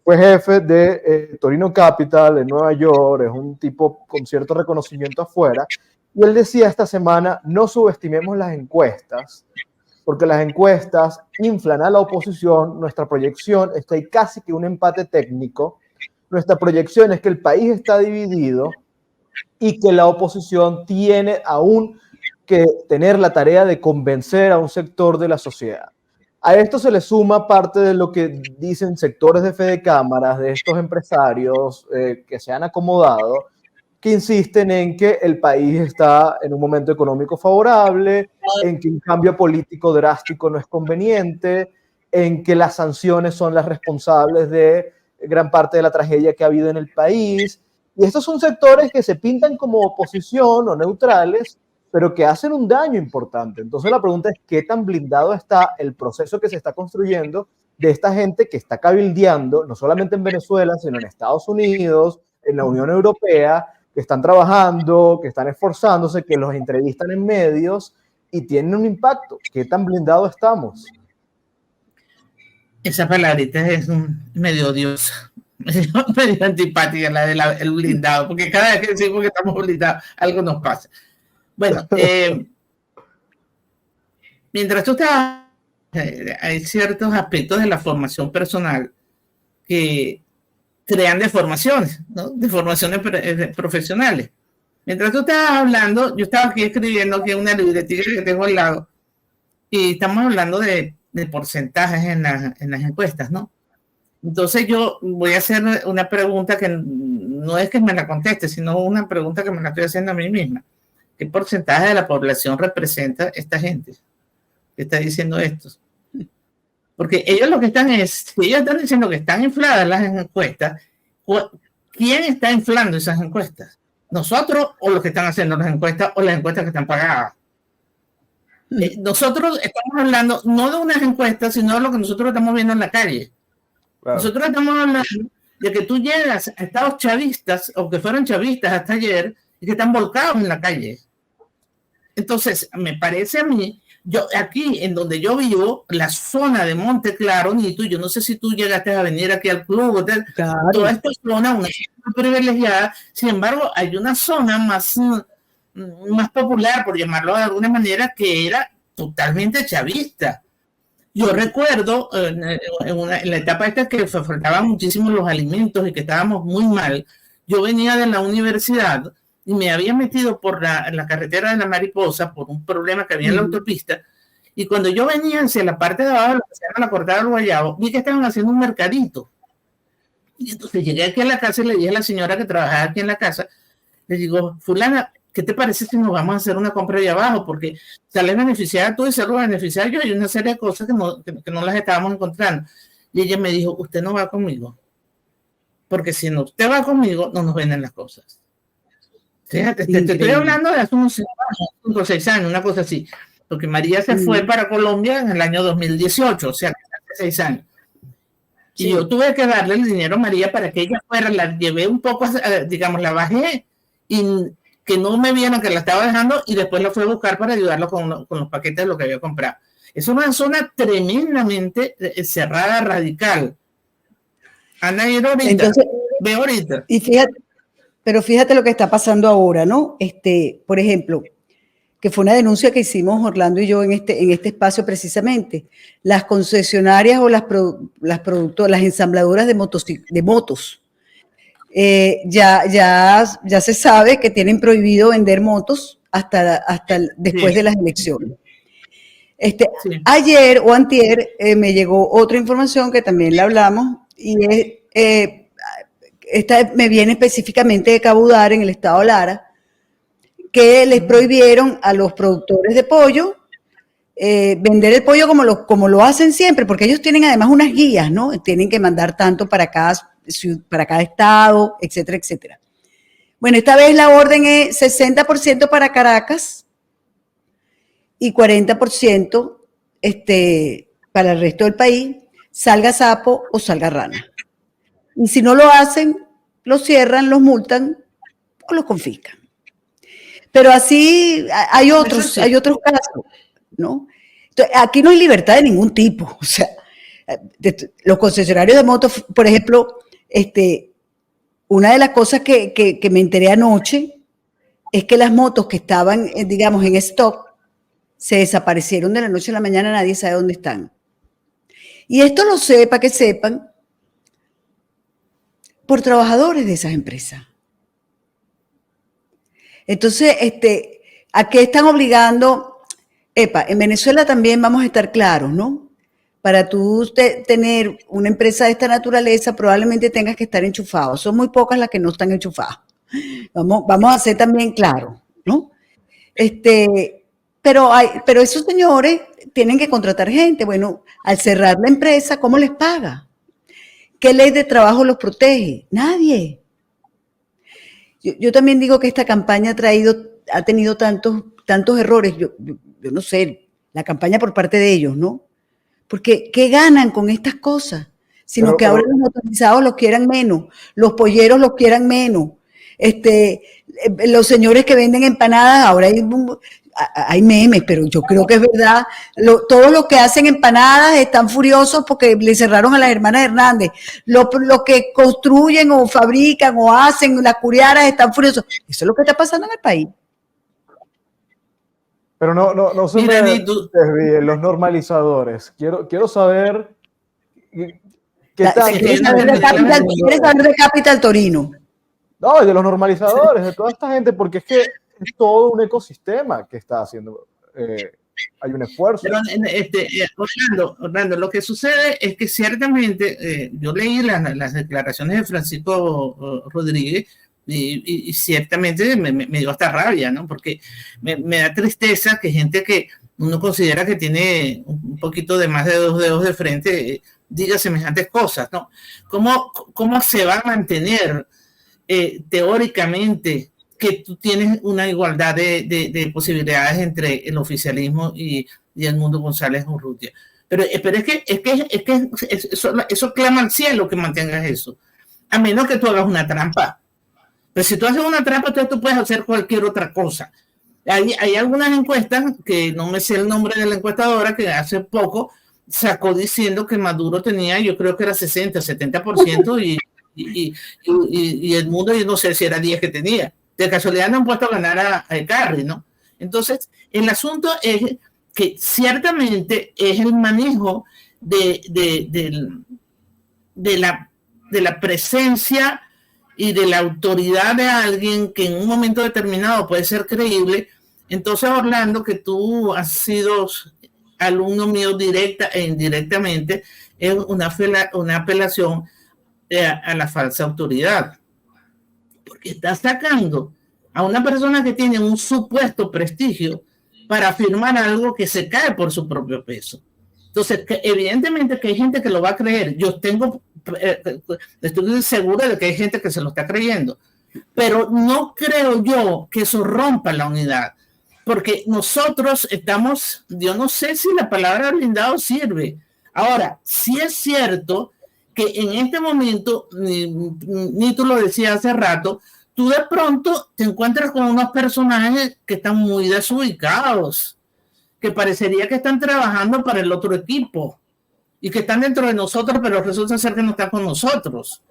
Fue jefe de Torino Capital en Nueva York, es un tipo con cierto reconocimiento afuera. Y él decía esta semana, no subestimemos las encuestas, porque las encuestas inflan a la oposición. Nuestra proyección es que hay casi que un empate técnico. Nuestra proyección es que el país está dividido y que la oposición tiene aún que tener la tarea de convencer a un sector de la sociedad. A esto se le suma parte de lo que dicen sectores de fe de cámaras, de estos empresarios que se han acomodado, que insisten en que el país está en un momento económico favorable, en que un cambio político drástico no es conveniente, en que las sanciones son las responsables de gran parte de la tragedia que ha habido en el país. Y estos son sectores que se pintan como oposición o neutrales, pero que hacen un daño importante. Entonces la pregunta es, ¿qué tan blindado está el proceso que se está construyendo de esta gente que está cabildeando, no solamente en Venezuela, sino en Estados Unidos, en la Unión Europea, que están trabajando, que están esforzándose, que los entrevistan en medios y tienen un impacto? ¿Qué tan blindado estamos? Esa palabrita es medio odiosa, medio antipática, la del blindado, porque cada vez que decimos que estamos blindados, algo nos pasa. Bueno, mientras tú estás, hay ciertos aspectos de la formación personal que crean deformaciones, ¿no? Deformaciones profesionales. Mientras tú estabas hablando, yo estaba aquí escribiendo que una libretita que tengo al lado, y estamos hablando de porcentajes en las encuestas, ¿no? Entonces yo voy a hacer una pregunta que no es que me la conteste, sino una pregunta que me la estoy haciendo a mí misma. ¿Qué porcentaje de la población representa esta gente que está diciendo esto? Porque ellos lo que están es, ellos están diciendo que están infladas las encuestas. ¿Quién está inflando esas encuestas? ¿Nosotros o los que están haciendo las encuestas o las encuestas que están pagadas? Nosotros estamos hablando no de unas encuestas, sino de lo que nosotros estamos viendo en la calle. Claro. Nosotros estamos hablando de que tú llegas a estados chavistas o que fueron chavistas hasta ayer y que están volcados en la calle. Entonces, me parece a mí, yo aquí en donde yo vivo, la zona de Monte Claro, yo no sé si tú llegaste a venir aquí al club, claro. Toda esta zona, una zona privilegiada, sin embargo, hay una zona más popular, por llamarlo de alguna manera, que era totalmente chavista. Yo recuerdo en la etapa esta que se faltaban muchísimo los alimentos y que estábamos muy mal. Yo venía de la universidad y me había metido por la carretera de la Mariposa por un problema que había en la autopista. Y cuando yo venía hacia la parte de abajo, lo que se llama la Cortada del Guayabo, vi que estaban haciendo un mercadito. Y entonces llegué aquí a la casa y le dije a la señora que trabajaba aquí en la casa, le digo, fulana, ¿qué te parece si nos vamos a hacer una compra ahí abajo? Porque sales beneficiada tú y salgo beneficiada yo, y una serie de cosas que no las estábamos encontrando. Y ella me dijo, usted no va conmigo, porque si no usted va conmigo, no nos venden las cosas. Fíjate, te estoy hablando de hace unos 5 o 6 años, una cosa así, porque María se fue para Colombia en el año 2018, o sea, hace 6 años. Y yo tuve que darle el dinero a María para que ella fuera, la llevé un poco, digamos, la bajé y que no me vieron que la estaba dejando y después la fue a buscar para ayudarlo con los paquetes de lo que había comprado. Es una zona tremendamente cerrada, radical. Anda a ir ahorita. Entonces, ve ahorita. Y fíjate lo que está pasando ahora, ¿no? Por ejemplo, que fue una denuncia que hicimos Orlando y yo en este espacio precisamente. Las concesionarias o las productoras, las ensambladoras de motos, ya se sabe que tienen prohibido vender motos hasta después de las elecciones. Ayer o antier me llegó otra información que también la hablamos y esta me viene específicamente de Cabudare, en el estado Lara, que les prohibieron a los productores de pollo vender el pollo como lo hacen siempre, porque ellos tienen además unas guías, ¿no? Tienen que mandar tanto para cada estado, etcétera, etcétera. Bueno, esta vez la orden es 60% para Caracas y 40% para el resto del país, salga sapo o salga rana. Y si no lo hacen, los cierran, los multan o los confiscan. Pero así hay otros casos, ¿no? Entonces, aquí no hay libertad de ningún tipo. O sea, los concesionarios de motos, por ejemplo, una de las cosas que me enteré anoche es que las motos que estaban, digamos, en stock, se desaparecieron de la noche a la mañana, nadie sabe dónde están. Y esto lo sé, para que sepan, por trabajadores de esas empresas. Entonces, ¿a qué están obligando? En Venezuela también vamos a estar claros, ¿no? Para tú tener una empresa de esta naturaleza, probablemente tengas que estar enchufado. Son muy pocas las que no están enchufadas. Vamos a ser también claros, ¿no? Pero esos señores tienen que contratar gente. Bueno, al cerrar la empresa, ¿cómo les paga? ¿Qué ley de trabajo los protege? Nadie. Yo también digo que esta campaña ha tenido tantos errores. Yo no sé, la campaña por parte de ellos, ¿no? Porque ¿qué ganan con estas cosas? Sino que ahora los motorizados los quieran menos, los polleros los quieran menos, los señores que venden empanadas, ahora hay memes, pero yo creo que es verdad. Todos los que hacen empanadas están furiosos porque le cerraron a las hermanas Hernández. Los que construyen o fabrican o hacen las curiaras están furiosos. Eso es lo que está pasando en el país. Pero no se me desvíen los normalizadores. Quiero saber qué tal. ¿Quieres saber de Capital Torino? No, de los normalizadores, de toda esta gente, porque es que es todo un ecosistema que está haciendo. Hay un esfuerzo. Pero, Orlando, lo que sucede es que ciertamente yo leí las declaraciones de Francisco Rodríguez y ciertamente me dio hasta rabia, ¿no? Porque me da tristeza que gente que uno considera que tiene un poquito de más de 2 dedos de frente diga semejantes cosas, ¿no? ¿Cómo se va a mantener teóricamente que tú tienes una igualdad de posibilidades entre el oficialismo y Edmundo González Urrutia? Pero es que eso clama al cielo que mantengas eso, a menos que tú hagas una trampa. Pero si tú haces una trampa, entonces tú puedes hacer cualquier otra cosa. Hay algunas encuestas, que no me sé el nombre de la encuestadora, que hace poco sacó diciendo que Maduro tenía, yo creo que era 60, 70%, y Edmundo, yo no sé si era 10 que tenía. De casualidad no han puesto a ganar a Carri, ¿no? Entonces, el asunto es que ciertamente es el manejo de la presencia y de la autoridad de alguien que en un momento determinado puede ser creíble. Entonces, Orlando, que tú has sido alumno mío directa e indirectamente, es una apelación a la falsa autoridad, porque está sacando a una persona que tiene un supuesto prestigio para afirmar algo que se cae por su propio peso. Entonces, evidentemente que hay gente que lo va a creer. Yo estoy segura de que hay gente que se lo está creyendo, pero no creo yo que eso rompa la unidad, porque nosotros estamos, yo no sé si la palabra blindado sirve. Ahora, sí es cierto que en este momento, ni tú lo decías hace rato, tú de pronto te encuentras con unos personajes que están muy desubicados, que parecería que están trabajando para el otro equipo y que están dentro de nosotros, pero resulta ser que no están con nosotros.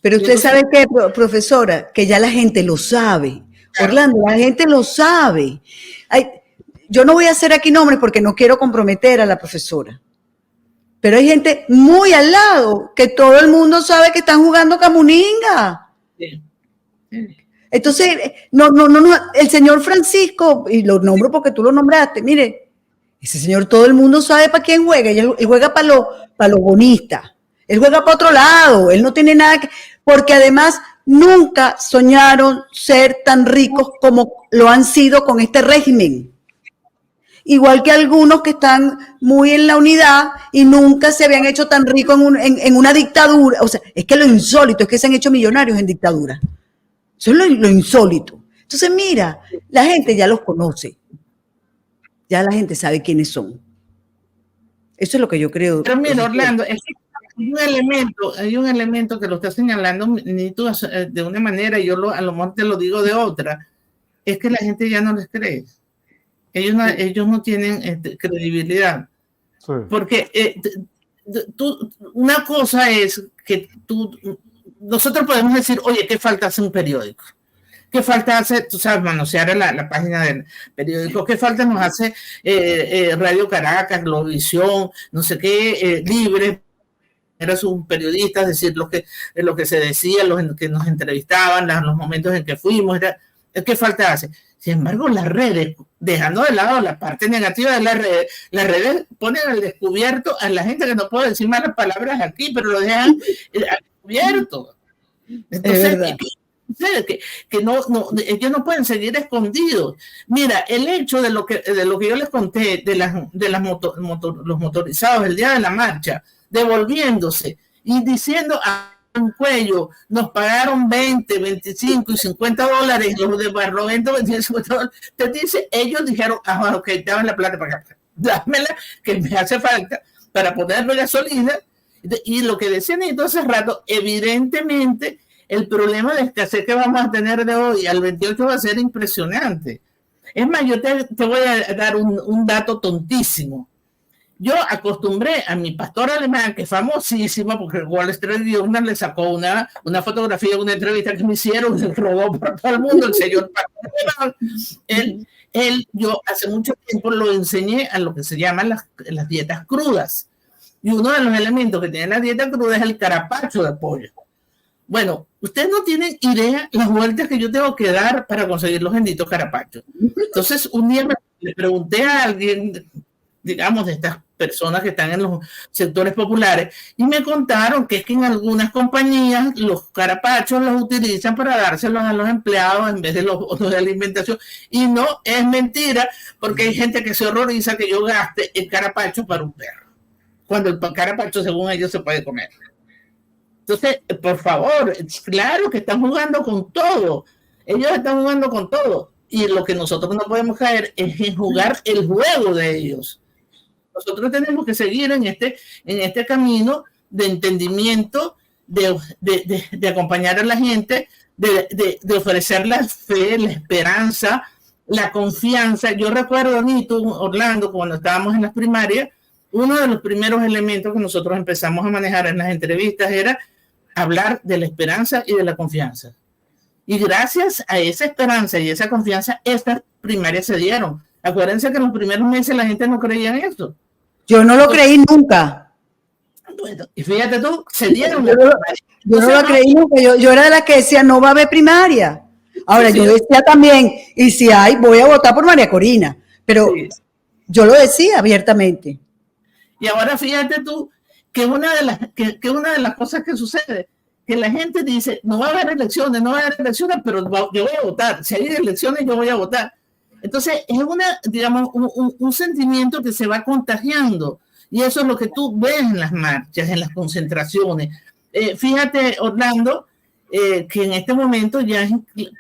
Pero usted sabe qué, profesora, que ya la gente lo sabe. Orlando, la gente lo sabe. Yo no voy a hacer aquí nombres porque no quiero comprometer a la profesora. Pero hay gente muy al lado que todo el mundo sabe que están jugando camuninga. Sí. Entonces, no, el señor Francisco, y lo nombro porque tú lo nombraste, mire, ese señor todo el mundo sabe para quién juega, y él juega para los bonistas, él juega para otro lado, él no tiene nada que, porque además nunca soñaron ser tan ricos como lo han sido con este régimen. Igual que algunos que están muy en la unidad y nunca se habían hecho tan ricos en una dictadura. O sea, es que lo insólito es que se han hecho millonarios en dictadura. Eso es lo insólito. Entonces, mira, la gente ya los conoce. Ya la gente sabe quiénes son. Eso es lo que yo creo. Pero mira, Orlando, es que hay un elemento que lo está señalando Nito de una manera y yo a lo mejor te lo digo de otra, es que la gente ya no les cree. Ellos no tienen credibilidad. Sí. Porque una cosa es que nosotros podemos decir, oye, ¿qué falta hacer un periódico? ¿Qué falta hacer, tú sabes, manosear la página del periódico? ¿Qué falta nos hace Radio Caracas, Globovisión, no sé qué, Libre? Era un periodista, decir lo que se decía, los que nos entrevistaban, los momentos en que fuimos, ¿qué falta hace? Sin embargo, las redes, dejando de lado la parte negativa de las redes ponen al descubierto a la gente que no puede decir malas palabras aquí, pero lo dejan al descubierto. Entonces, que ellos no pueden seguir escondidos. Mira, el hecho de lo que yo les conté de los motorizados el día de la marcha, devolviéndose y diciendo a un cuello, nos pagaron 20, 25 y 50 dólares, los de Barlovento 25 dólares, te dice, ellos dijeron, ok, dame la plata para acá, dámela, que me hace falta para ponerme gasolina. Y lo que decían entonces hace rato, evidentemente el problema de escasez que vamos a tener de hoy al 28 va a ser impresionante. Es más, yo te voy a dar un dato tontísimo. Yo acostumbré a mi pastor alemán, que es famosísimo, porque el Wall Street Journal le sacó una fotografía de una entrevista que me hicieron, se rodó por todo el mundo, el señor pastor alemán. Yo hace mucho tiempo lo enseñé a lo que se llaman las dietas crudas. Y uno de los elementos que tiene la dieta cruda es el carapacho de pollo. Bueno, ustedes no tienen idea las vueltas que yo tengo que dar para conseguir los benditos carapachos. Entonces, un día le pregunté a alguien, digamos, de estas personas que están en los sectores populares, y me contaron que es que en algunas compañías los carapachos los utilizan para dárselos a los empleados en vez de los de alimentación. Y no, es mentira, porque hay gente que se horroriza que yo gaste el carapacho para un perro, cuando el carapacho, según ellos, se puede comer. Entonces, por favor, claro que están jugando con todo. Ellos están jugando con todo. Y lo que nosotros no podemos caer es en jugar el juego de ellos. Nosotros tenemos que seguir en este camino de entendimiento, de acompañar a la gente, de ofrecer la fe, la esperanza, la confianza. Yo recuerdo, Nito, Orlando, cuando estábamos en las primarias, uno de los primeros elementos que nosotros empezamos a manejar en las entrevistas era hablar de la esperanza y de la confianza. Y gracias a esa esperanza y esa confianza, estas primarias se dieron. Acuérdense que en los primeros meses la gente no creía en esto. Yo no lo creí nunca. Bueno, y fíjate tú, se dieron. Yo no lo creí nunca. Yo era de la que decía, no va a haber primaria. Ahora, sí, yo decía también, y si hay, voy a votar por María Corina. Pero sí, yo lo decía abiertamente. Y ahora fíjate tú que una de las cosas que sucede, que la gente dice, no va a haber elecciones, pero yo voy a votar. Si hay elecciones, yo voy a votar. Entonces, es un sentimiento que se va contagiando. Y eso es lo que tú ves en las marchas, en las concentraciones. Fíjate, Orlando, que en este momento ya es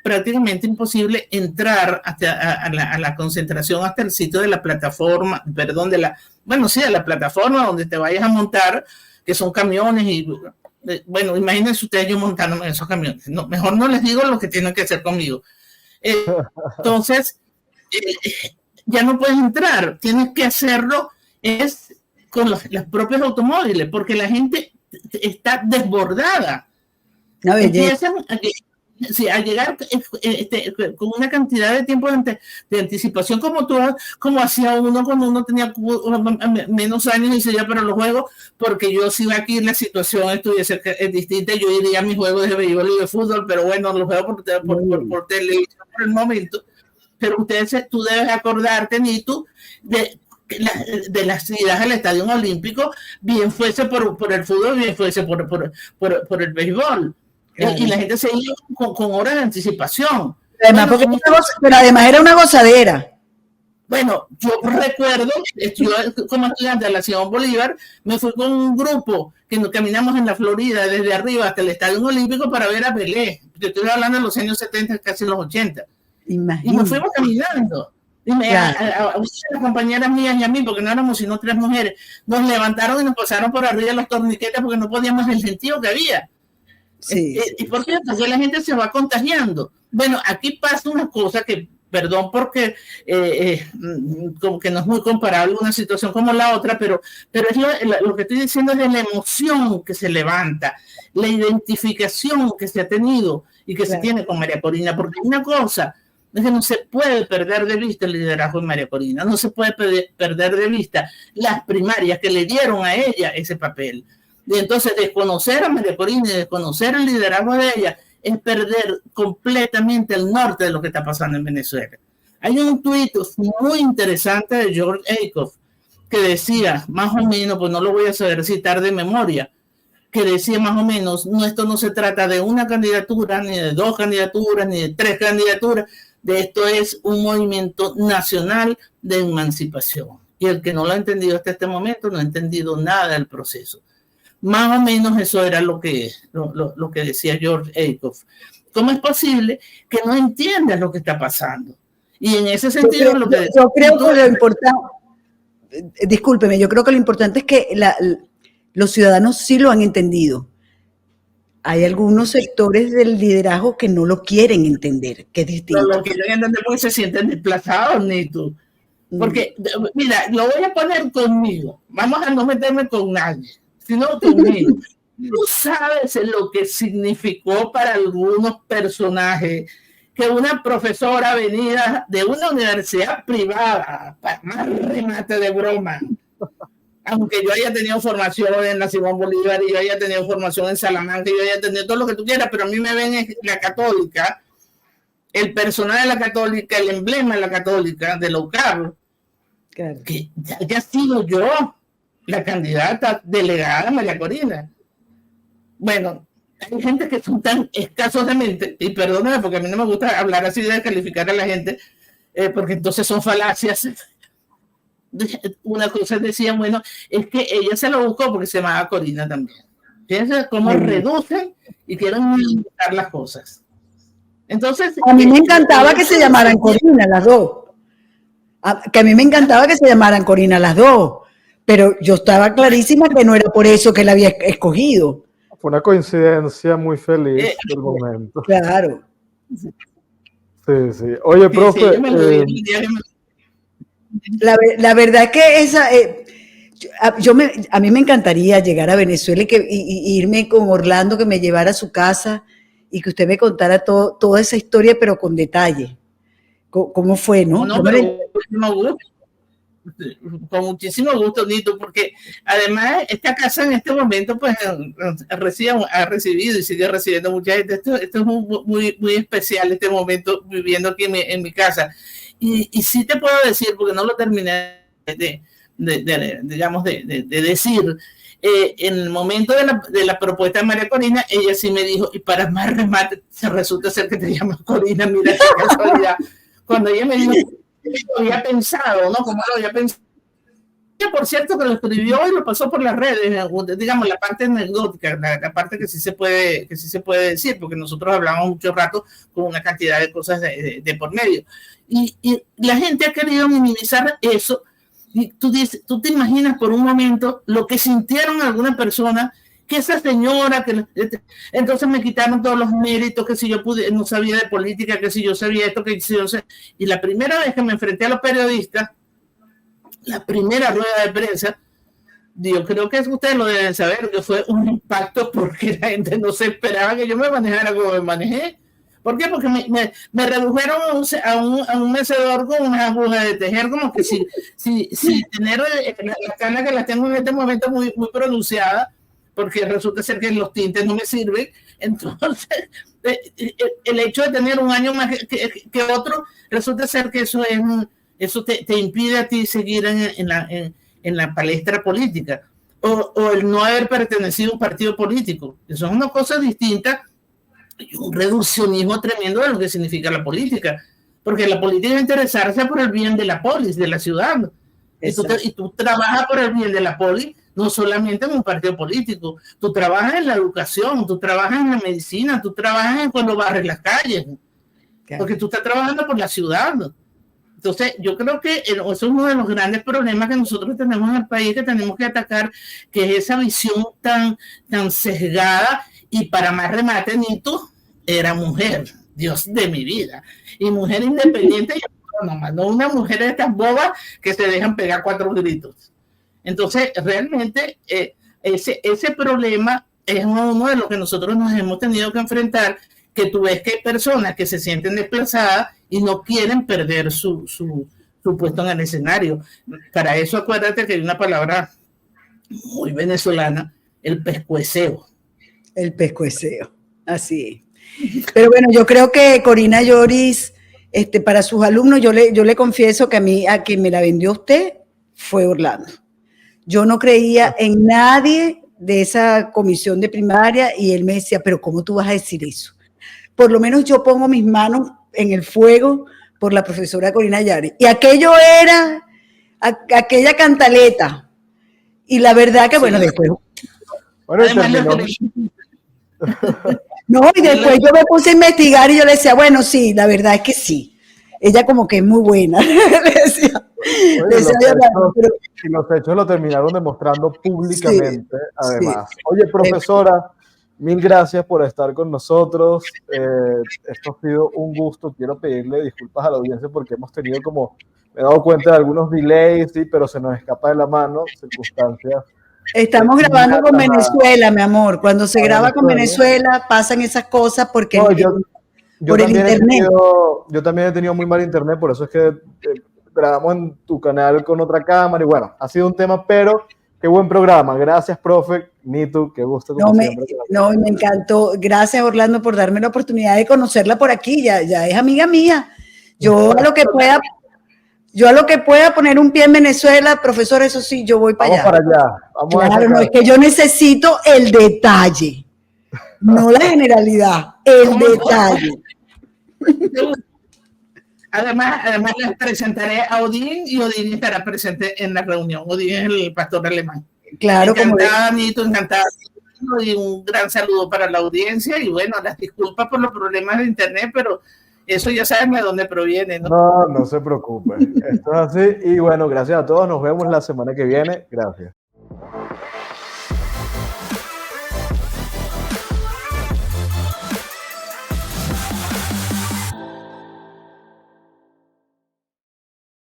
prácticamente imposible entrar a la concentración hasta el sitio de la plataforma, de la plataforma donde te vayas a montar, que son camiones y, bueno, imagínense ustedes yo montándome en esos camiones. No, mejor no les digo lo que tienen que hacer conmigo. Entonces, ya no puedes entrar, tienes que hacerlo con los propios automóviles, porque la gente está desbordada. Empiezan a llegar con una cantidad de tiempo de anticipación como hacía uno cuando uno tenía menos años y se iba para los juegos, porque yo si aquí la situación estuviese distinta, yo iría a mis juegos de béisbol y de fútbol, pero bueno, los juegos por televisión por el momento. Pero tú debes acordarte, Nito, de las idas al Estadio Olímpico, bien fuese por el fútbol, bien fuese por el béisbol. Claro. Y la gente se iba con horas de anticipación. Además, pero además era una gozadera. Bueno, yo recuerdo, yo como estudiante de la Simón Bolívar, me fui con un grupo que nos caminamos en la Florida, desde arriba hasta el Estadio Olímpico para ver a Pelé. Yo estoy hablando de los años 70, casi los 80. Imagínate. Y nos fuimos caminando. Dime, a las compañeras mías y a mí, porque no éramos sino 3 mujeres, nos levantaron y nos pasaron por arriba los torniquetes porque no podíamos el sentido que había. Sí. ¿Y por qué? Porque la gente se va contagiando. Bueno, aquí pasa una cosa que, perdón porque como que no es muy comparable una situación como la otra, pero es lo que estoy diciendo es de la emoción que se levanta, la identificación que se ha tenido y que se tiene con María Corina, porque una cosa es que no se puede perder de vista el liderazgo de María Corina, no se puede perder de vista las primarias que le dieron a ella ese papel. Y entonces desconocer a María Corina y desconocer el liderazgo de ella es perder completamente el norte de lo que está pasando en Venezuela. Hay un tuit muy interesante de George Aikoff que decía, más o menos, pues no lo voy a saber citar de memoria, que decía más o menos, no, esto no se trata de una candidatura, ni de 2 candidaturas, ni de 3 candidaturas, de esto es un movimiento nacional de emancipación. Y el que no lo ha entendido hasta este momento no ha entendido nada del proceso. Más o menos eso era lo que decía George Aikoff. ¿Cómo es posible que no entiendas lo que está pasando? Y en ese sentido yo creo que lo importante, discúlpeme, yo creo que lo importante es que los ciudadanos sí lo han entendido. Hay algunos sectores del liderazgo que no lo quieren entender, que es distinto. No lo quieren entender porque se sienten desplazados, Nito. Porque, mira, lo voy a poner conmigo. Vamos a no meterme con nadie, sino conmigo. Tú sabes lo que significó para algunos personajes que una profesora venida de una universidad privada, para más remate de broma, aunque yo haya tenido formación en la Simón Bolívar y yo haya tenido formación en Salamanca y yo haya tenido todo lo que tú quieras, pero a mí me ven en la Católica, el personal de la Católica, el emblema de la Católica, de la UCAB, claro, que ya sido yo la candidata delegada María Corina. Bueno, hay gente que son tan escasos de mente, y perdóname porque a mí no me gusta hablar así de calificar a la gente, porque entonces son falacias. Una cosa decía, bueno, es que ella se lo buscó porque se llamaba Corina también. Fíjense cómo reducen y quieren limitar las cosas. Entonces, a mí me encantaba que se llamaran Corina las dos. Que a mí me encantaba que se llamaran Corina las dos. Pero yo estaba clarísima que no era por eso que la había escogido. Fue una coincidencia muy feliz del momento. Claro. Sí. Oye, profe. La verdad es que a mí me encantaría llegar a Venezuela y irme con Orlando, que me llevara a su casa y que usted me contara toda esa historia, pero con detalle. ¿Cómo fue, no? Con muchísimo gusto, Nito, porque además esta casa en este momento pues ha recibido y sigue recibiendo mucha gente. Esto es muy, muy especial este momento viviendo aquí en mi casa. Y sí te puedo decir, porque no lo terminé de decir, en el momento de la propuesta de María Corina, ella sí me dijo, y para más remate, resulta ser que te llamas Corina, mira qué casualidad. Cuando ella me dijo, lo había pensado, ¿no? Como lo había pensado. Por cierto, que lo escribió y lo pasó por las redes, digamos, la parte anecdótica, la parte que sí se puede decir, porque nosotros hablamos mucho rato con una cantidad de cosas de por medio. Y la gente ha querido minimizar eso. Y tú te imaginas por un momento lo que sintieron algunas personas, que esa señora, entonces me quitaron todos los méritos, que si yo no sabía de política, que si yo sabía esto, que si yo sé. Y la primera vez que me enfrenté a los periodistas, la primera rueda de prensa, yo creo que ustedes lo deben saber, que fue un impacto porque la gente no se esperaba que yo me manejara como me manejé. ¿Por qué? Porque me redujeron a un mecedor con una aguja de tejer, como que si tener las canas que las tengo en este momento muy, muy pronunciadas, porque resulta ser que los tintes no me sirven. Entonces, el hecho de tener un año más que otro, resulta ser que eso te impide a ti seguir en la palestra política, o el no haber pertenecido a un partido político. Eso es una cosa distinta y un reduccionismo tremendo de lo que significa la política, porque la política es interesarse por el bien de la polis, de la ciudad. Y tú trabajas por el bien de la polis, no solamente en un partido político, tú trabajas en la educación, tú trabajas en la medicina, tú trabajas en cuando barres las calles, porque tú estás trabajando por la ciudad. Entonces, yo creo que eso es uno de los grandes problemas que nosotros tenemos en el país, que tenemos que atacar, que es esa visión tan sesgada. Y para más remate, Nito era mujer, Dios de mi vida, y mujer independiente y autónoma, no una mujer de estas bobas que se dejan pegar 4 gritos. Entonces, realmente, ese problema es uno de los que nosotros nos hemos tenido que enfrentar, que tú ves que hay personas que se sienten desplazadas y no quieren perder su puesto en el escenario. Para eso, acuérdate que hay una palabra muy venezolana, el pescueceo. El pescueceo, así es. Pero bueno, yo creo que Corina Yoris, para sus alumnos, yo le confieso que a quien me la vendió usted fue Orlando. Yo no creía en nadie de esa comisión de primaria y él me decía, pero ¿cómo tú vas a decir eso? Por lo menos yo pongo mis manos en el fuego por la profesora Corina Yoris. Y aquello era aquella cantaleta. Y la verdad que, bueno, después... Bueno, no, y después yo me puse a investigar y yo le decía, bueno, sí, la verdad es que sí. Ella como que es muy buena. Le decía, y los hechos lo terminaron demostrando públicamente, sí, además. Sí. Oye, profesora, mil gracias por estar con nosotros. Esto ha sido un gusto. Quiero pedirle disculpas a la audiencia porque hemos tenido me he dado cuenta de algunos delays, sí, pero se nos escapa de la mano, circunstancias. Estamos grabando con Venezuela, mi amor. Cuando se graba con Venezuela pasan esas cosas porque por el internet. Yo también he tenido muy mal internet, por eso es que grabamos en tu canal con otra cámara y bueno, ha sido un tema, pero qué buen programa. Gracias, profe. Nitu, qué gusto. Me encantó. Gracias, Orlando, por darme la oportunidad de conocerla por aquí. Ya es amiga mía. Yo a lo que pueda poner un pie en Venezuela, profesor, eso sí, yo voy para allá. Vamos para allá. Claro, no, es que yo necesito el detalle, no la generalidad, el detalle. Además les presentaré a Odín y Odín estará presente en la reunión. Odín es el pastor alemán. Claro, encantada, Nito, encantada. Y un gran saludo para la audiencia y bueno, las disculpas por los problemas de internet, pero eso ya saben de dónde proviene, ¿no? No se preocupe. Esto es así y bueno, gracias a todos. Nos vemos la semana que viene. Gracias.